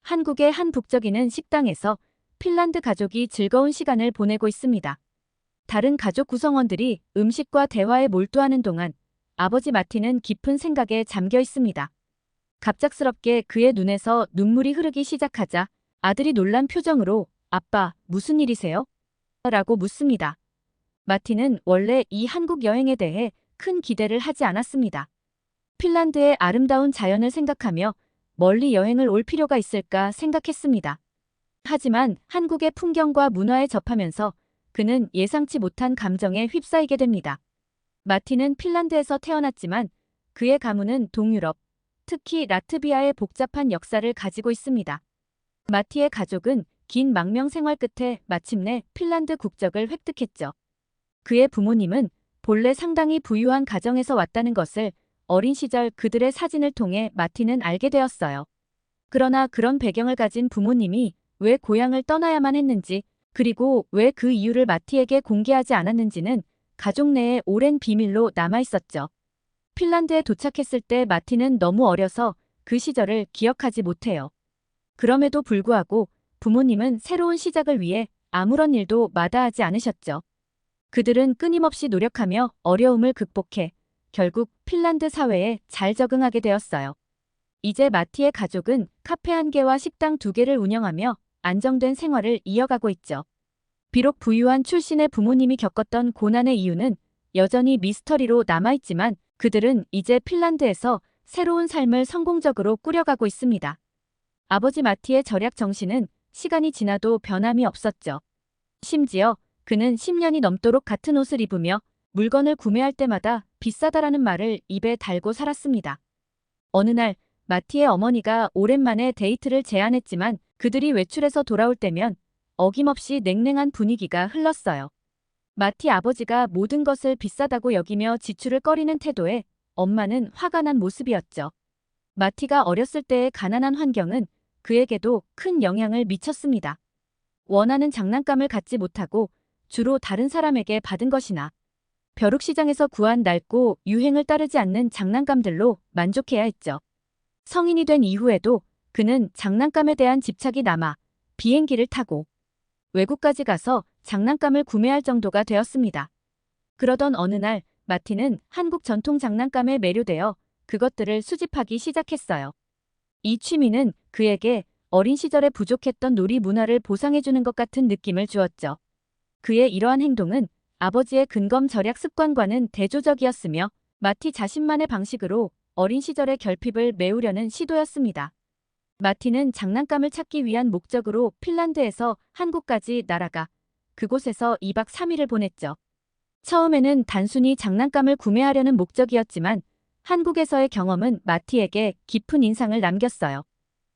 한국의 한 북적이는 식당에서 핀란드 가족이 즐거운 시간을 보내고 있습니다. 다른 가족 구성원들이 음식과 대화에 몰두하는 동안 아버지 마틴은 깊은 생각에 잠겨 있습니다. 갑작스럽게 그의 눈에서 눈물이 흐르기 시작하자 아들이 놀란 표정으로 "아빠, 무슨 일이세요?" 라고 묻습니다. 마틴은 원래 이 한국 여행에 대해 큰 기대를 하지 않았습니다. 핀란드의 아름다운 자연을 생각하며 멀리 여행을 올 필요가 있을까 생각했습니다. 하지만 한국의 풍경과 문화에 접하면서 그는 예상치 못한 감정에 휩싸이게 됩니다. 마틴은 핀란드에서 태어났지만 그의 가문은 동유럽, 특히 라트비아의 복잡한 역사를 가지고 있습니다. 마티의 가족은 긴 망명 생활 끝에 마침내 핀란드 국적을 획득했죠. 그의 부모님은 본래 상당히 부유한 가정에서 왔다는 것을 어린 시절 그들의 사진을 통해 마틴은 알게 되었어요. 그러나 그런 배경을 가진 부모님이 왜 고향을 떠나야만 했는지, 그리고 왜 그 이유를 마티에게 공개하지 않았는지는 가족 내에 오랜 비밀로 남아있었죠. 핀란드에 도착했을 때 마틴은 너무 어려서 그 시절을 기억하지 못해요. 그럼에도 불구하고 부모님은 새로운 시작을 위해 아무런 일도 마다하지 않으셨죠. 그들은 끊임없이 노력하며 어려움을 극복해 결국 핀란드 사회에 잘 적응하게 되었어요. 이제 마티의 가족은 카페 1개와 식당 2개를 운영하며 안정된 생활을 이어가고 있죠. 비록 부유한 출신의 부모님이 겪었던 고난의 이유는 여전히 미스터리로 남아있지만 그들은 이제 핀란드에서 새로운 삶을 성공적으로 꾸려가고 있습니다. 아버지 마티의 절약 정신은 시간이 지나도 변함이 없었죠. 심지어 그는 10년이 넘도록 같은 옷을 입으며 물건을 구매할 때마다 비싸다라는 말을 입에 달고 살았습니다. 어느 날 마티의 어머니가 오랜만에 데이트를 제안했지만 그들이 외출해서 돌아올 때면 어김없이 냉랭한 분위기가 흘렀어요. 마티 아버지가 모든 것을 비싸다고 여기며 지출을 꺼리는 태도에 엄마는 화가 난 모습이었죠. 마티가 어렸을 때의 가난한 환경은 그에게도 큰 영향을 미쳤습니다. 원하는 장난감을 갖지 못하고 주로 다른 사람에게 받은 것이나 벼룩시장에서 구한 낡고 유행을 따르지 않는 장난감들로 만족해야 했죠. 성인이 된 이후에도 그는 장난감에 대한 집착이 남아 비행기를 타고 외국까지 가서 장난감을 구매할 정도가 되었습니다. 그러던 어느 날 마틴은 한국 전통 장난감에 매료되어 그것들을 수집하기 시작했어요. 이 취미는 그에게 어린 시절에 부족했던 놀이 문화를 보상해주는 것 같은 느낌을 주었죠. 그의 이러한 행동은 아버지의 근검 절약 습관과는 대조적이었으며 마티 자신만의 방식으로 어린 시절의 결핍을 메우려는 시도였습니다. 마티는 장난감을 찾기 위한 목적으로 핀란드에서 한국까지 날아가 그곳에서 2박 3일을 보냈죠. 처음에는 단순히 장난감을 구매하려는 목적이었지만 한국에서의 경험은 마티에게 깊은 인상을 남겼어요.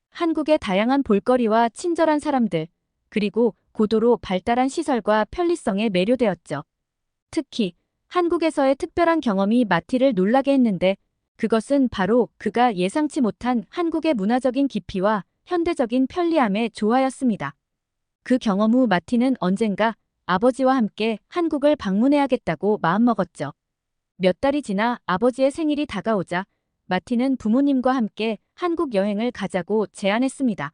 한국의 다양한 볼거리와 친절한 사람들, 그리고 고도로 발달한 시설과 편리성에 매료되었죠. 특히 한국에서의 특별한 경험이 마티를 놀라게 했는데 그것은 바로 그가 예상치 못한 한국의 문화적인 깊이와 현대적인 편리함의 조화였습니다. 그 경험 후 마티는 언젠가 아버지와 함께 한국을 방문해야겠다고 마음먹었죠. 몇 달이 지나 아버지의 생일이 다가오자 마티는 부모님과 함께 한국 여행을 가자고 제안했습니다.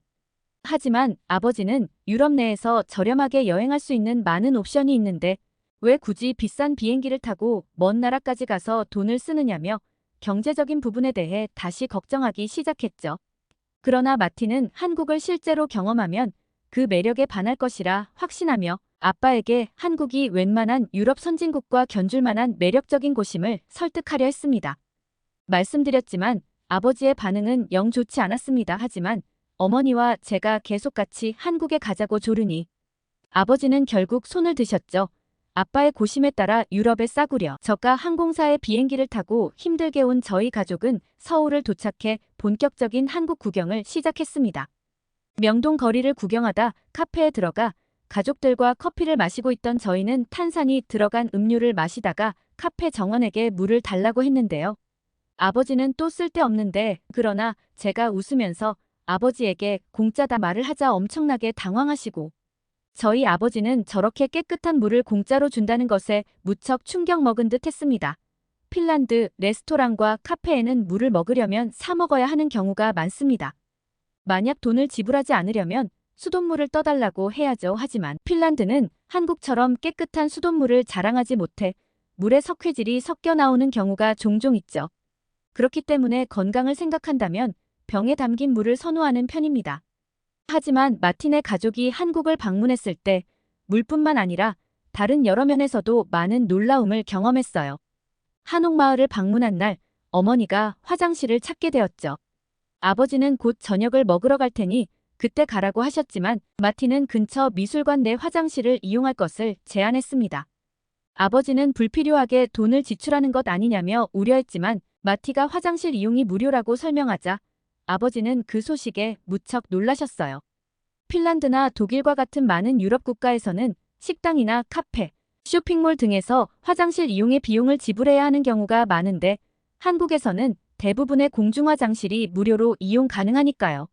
하지만 아버지는 유럽 내에서 저렴하게 여행할 수 있는 많은 옵션이 있는데 왜 굳이 비싼 비행기를 타고 먼 나라까지 가서 돈을 쓰느냐며 경제적인 부분에 대해 다시 걱정하기 시작했죠. 그러나 마티는 한국을 실제로 경험하면 그 매력에 반할 것이라 확신하며 아빠에게 한국이 웬만한 유럽 선진국과 견줄 만한 매력적인 곳임을 설득하려 했습니다. 말씀드렸지만 아버지의 반응은 영 좋지 않았습니다. 하지만 어머니와 제가 계속 같이 한국에 가자고 조르니 아버지는 결국 손을 드셨죠. 아빠의 고심에 따라 유럽에 싸구려 저가 항공사의 비행기를 타고 힘들게 온 저희 가족은 서울을 도착해 본격적인 한국 구경을 시작했습니다. 명동 거리를 구경하다 카페에 들어가 가족들과 커피를 마시고 있던 저희는 탄산이 들어간 음료를 마시다가 카페 정원에게 물을 달라고 했는데요. 아버지는 또 쓸데없는데 그러나 제가 웃으면서 아버지에게 공짜다 말을 하자 엄청나게 당황하시고 저희 아버지는 저렇게 깨끗한 물을 공짜로 준다는 것에 무척 충격 먹은 듯 했습니다. 핀란드 레스토랑과 카페에는 물을 먹으려면 사 먹어야 하는 경우가 많습니다. 만약 돈을 지불하지 않으려면 수돗물을 떠달라고 해야죠. 하지만 핀란드는 한국처럼 깨끗한 수돗물을 자랑하지 못해 물에 석회질이 섞여 나오는 경우가 종종 있죠. 그렇기 때문에 건강을 생각한다면 병에 담긴 물을 선호하는 편입니다. 하지만 마틴의 가족이 한국을 방문했을 때 물뿐만 아니라 다른 여러 면에서도 많은 놀라움을 경험했어요. 한옥마을을 방문한 날 어머니가 화장실을 찾게 되었죠. 아버지는 곧 저녁을 먹으러 갈 테니 그때 가라고 하셨지만 마틴은 근처 미술관 내 화장실을 이용할 것을 제안했습니다. 아버지는 불필요하게 돈을 지출하는 것 아니냐며 우려했지만 마티가 화장실 이용이 무료라고 설명하자 아버지는 그 소식에 무척 놀라셨어요. 핀란드나 독일과 같은 많은 유럽 국가에서는 식당이나 카페, 쇼핑몰 등에서 화장실 이용의 비용을 지불해야 하는 경우가 많은데 한국에서는 대부분의 공중화장실이 무료로 이용 가능하니까요.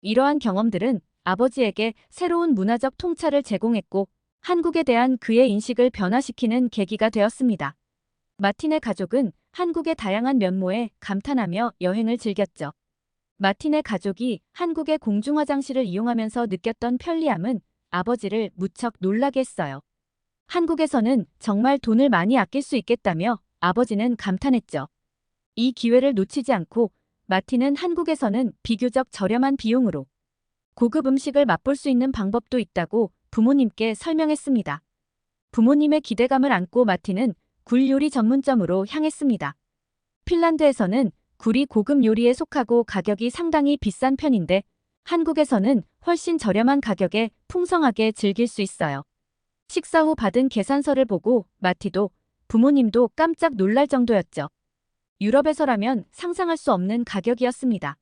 이러한 경험들은 아버지에게 새로운 문화적 통찰을 제공했고 한국에 대한 그의 인식을 변화시키는 계기가 되었습니다. 마틴의 가족은 한국의 다양한 면모에 감탄하며 여행을 즐겼죠. 마틴의 가족이 한국의 공중화장실을 이용하면서 느꼈던 편리함은 아버지를 무척 놀라게 했어요. 한국에서는 정말 돈을 많이 아낄 수 있겠다며 아버지는 감탄했죠. 이 기회를 놓치지 않고 마틴은 한국에서는 비교적 저렴한 비용으로 고급 음식을 맛볼 수 있는 방법도 있다고 부모님께 설명했습니다. 부모님의 기대감을 안고 마틴은 굴 요리 전문점으로 향했습니다. 핀란드에서는 굴이 고급 요리에 속하고 가격이 상당히 비싼 편인데 한국에서는 훨씬 저렴한 가격에 풍성하게 즐길 수 있어요. 식사 후 받은 계산서를 보고 마티도 부모님도 깜짝 놀랄 정도였죠. 유럽에서라면 상상할 수 없는 가격이었습니다.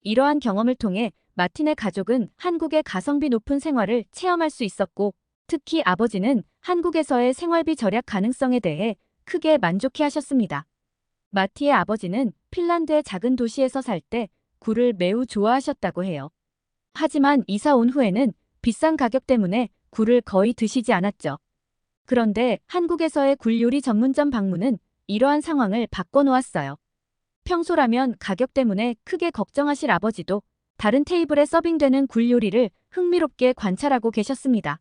이러한 경험을 통해 마틴의 가족은 한국의 가성비 높은 생활을 체험할 수 있었고 특히 아버지는 한국에서의 생활비 절약 가능성에 대해 크게 만족해하셨습니다. 마티의 아버지는 핀란드의 작은 도시에서 살 때 굴을 매우 좋아하셨다고 해요. 하지만 이사 온 후에는 비싼 가격 때문에 굴을 거의 드시지 않았죠. 그런데 한국에서의 굴 요리 전문점 방문은 이러한 상황을 바꿔놓았어요. 평소라면 가격 때문에 크게 걱정하실 아버지도 다른 테이블에 서빙되는 굴 요리를 흥미롭게 관찰하고 계셨습니다.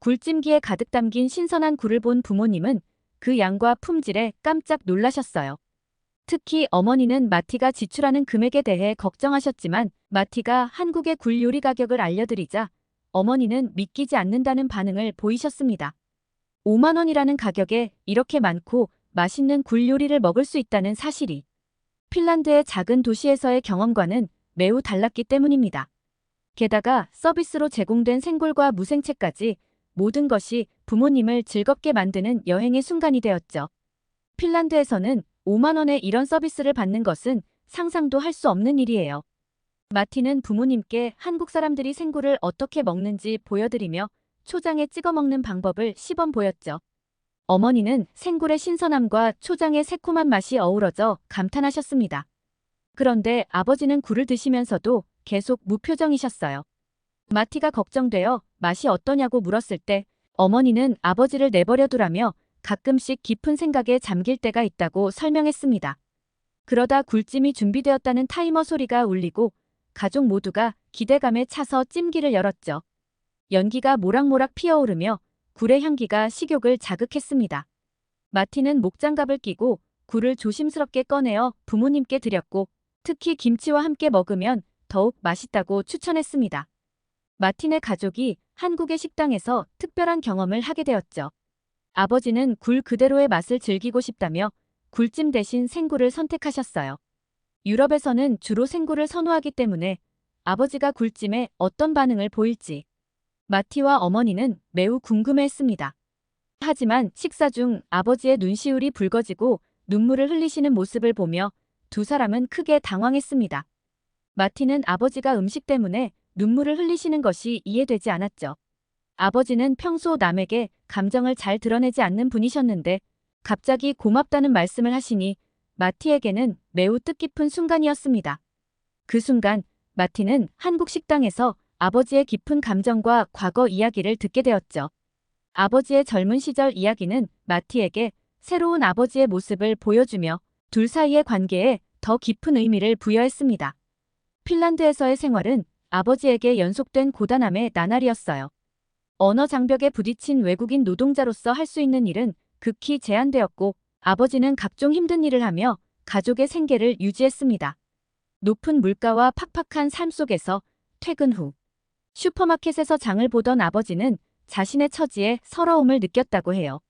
굴찜기에 가득 담긴 신선한 굴을 본 부모님은 그 양과 품질에 깜짝 놀라셨어요. 특히 어머니는 마티가 지출하는 금액에 대해 걱정하셨지만 마티가 한국의 굴 요리 가격을 알려드리자 어머니는 믿기지 않는다는 반응을 보이셨습니다. 5만 원이라는 가격에 이렇게 많고 맛있는 굴 요리를 먹을 수 있다는 사실이 핀란드의 작은 도시에서의 경험과는 매우 달랐기 때문입니다. 게다가 서비스로 제공된 생굴과 무생채까지 모든 것이 부모님을 즐겁게 만드는 여행의 순간이 되었죠. 핀란드에서는 5만 원에 이런 서비스를 받는 것은 상상도 할 수 없는 일이에요. 마티는 부모님께 한국 사람들이 생굴을 어떻게 먹는지 보여드리며 초장에 찍어 먹는 방법을 시범 보였죠. 어머니는 생굴의 신선함과 초장의 새콤한 맛이 어우러져 감탄하셨습니다. 그런데 아버지는 굴을 드시면서도 계속 무표정이셨어요. 마티가 걱정되어 맛이 어떠냐고 물었을 때 어머니는 아버지를 내버려 두라며 가끔씩 깊은 생각에 잠길 때가 있다고 설명했습니다. 그러다 굴찜이 준비되었다는 타이머 소리가 울리고 가족 모두가 기대감에 차서 찜기를 열었죠. 연기가 모락모락 피어오르며 굴의 향기가 식욕을 자극했습니다. 마티는 목장갑을 끼고 굴을 조심스럽게 꺼내어 부모님께 드렸고 특히 김치와 함께 먹으면 더욱 맛있다고 추천했습니다. 마틴의 가족이 한국의 식당에서 특별한 경험을 하게 되었죠. 아버지는 굴 그대로의 맛을 즐기고 싶다며 굴찜 대신 생굴을 선택하셨어요. 유럽에서는 주로 생굴을 선호하기 때문에 아버지가 굴찜에 어떤 반응을 보일지 마티와 어머니는 매우 궁금해했습니다. 하지만 식사 중 아버지의 눈시울이 붉어지고 눈물을 흘리시는 모습을 보며 두 사람은 크게 당황했습니다. 마티는 아버지가 음식 때문에 눈물을 흘리시는 것이 이해되지 않았죠. 아버지는 평소 남에게 감정을 잘 드러내지 않는 분이셨는데 갑자기 고맙다는 말씀을 하시니 마티에게는 매우 뜻깊은 순간이었습니다. 그 순간 마티는 한국 식당에서 아버지의 깊은 감정과 과거 이야기를 듣게 되었죠. 아버지의 젊은 시절 이야기는 마티에게 새로운 아버지의 모습을 보여주며 둘 사이의 관계에 더 깊은 의미를 부여했습니다. 핀란드에서의 생활은 아버지에게 연속된 고단함의 나날이었어요. 언어 장벽에 부딪힌 외국인 노동자로서 할 수 있는 일은 극히 제한되었고 아버지는 각종 힘든 일을 하며 가족의 생계를 유지했습니다. 높은 물가와 팍팍한 삶 속에서 퇴근 후 슈퍼마켓에서 장을 보던 아버지는 자신의 처지에 서러움을 느꼈다고 해요.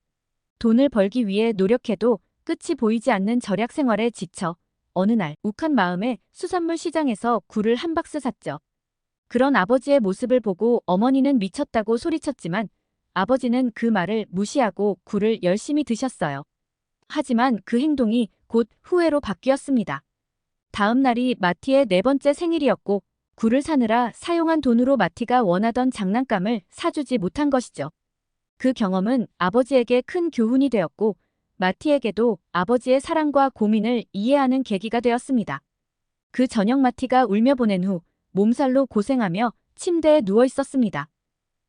돈을 벌기 위해 노력해도 끝이 보이지 않는 절약 생활에 지쳐 어느 날 욱한 마음에 수산물 시장에서 굴을 한 박스 샀죠. 그런 아버지의 모습을 보고 어머니는 미쳤다고 소리쳤지만 아버지는 그 말을 무시하고 굴을 열심히 드셨어요. 하지만 그 행동이 곧 후회로 바뀌었습니다. 다음 날이 마티의 네 번째 생일이었고 굴을 사느라 사용한 돈으로 마티가 원하던 장난감을 사주지 못한 것이죠. 그 경험은 아버지에게 큰 교훈이 되었고 마티에게도 아버지의 사랑과 고민을 이해하는 계기가 되었습니다. 그 저녁 마티가 울며 보낸 후 몸살로 고생하며 침대에 누워 있었습니다.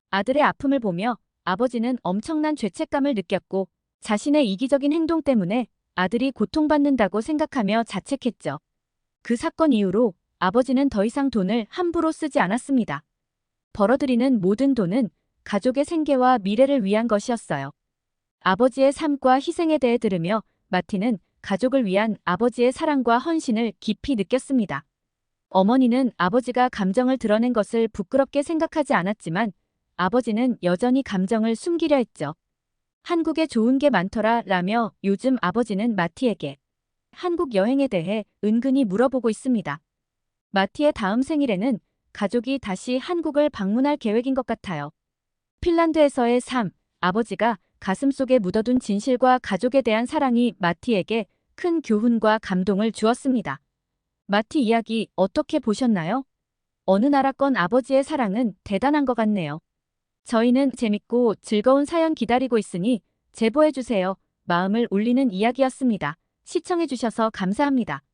아들의 아픔을 보며 아버지는 엄청난 죄책감을 느꼈고 자신의 이기적인 행동 때문에 아들이 고통받는다고 생각하며 자책했죠. 그 사건 이후로 아버지는 더 이상 돈을 함부로 쓰지 않았습니다. 벌어들이는 모든 돈은 가족의 생계와 미래를 위한 것이었어요. 아버지의 삶과 희생에 대해 들으며 마티는 가족을 위한 아버지의 사랑과 헌신을 깊이 느꼈습니다. 어머니는 아버지가 감정을 드러낸 것을 부끄럽게 생각하지 않았지만 아버지는 여전히 감정을 숨기려 했죠. 한국에 좋은 게 많더라 라며 요즘 아버지는 마티에게 한국 여행에 대해 은근히 물어보고 있습니다. 마티의 다음 생일에는 가족이 다시 한국을 방문할 계획인 것 같아요. 핀란드에서의 삶, 아버지가 가슴속에 묻어둔 진실과 가족에 대한 사랑이 마티에게 큰 교훈과 감동을 주었습니다. 마티 이야기 어떻게 보셨나요? 어느 나라건 아버지의 사랑은 대단한 것 같네요. 저희는 재밌고 즐거운 사연 기다리고 있으니 제보해주세요. 마음을 울리는 이야기였습니다. 시청해주셔서 감사합니다.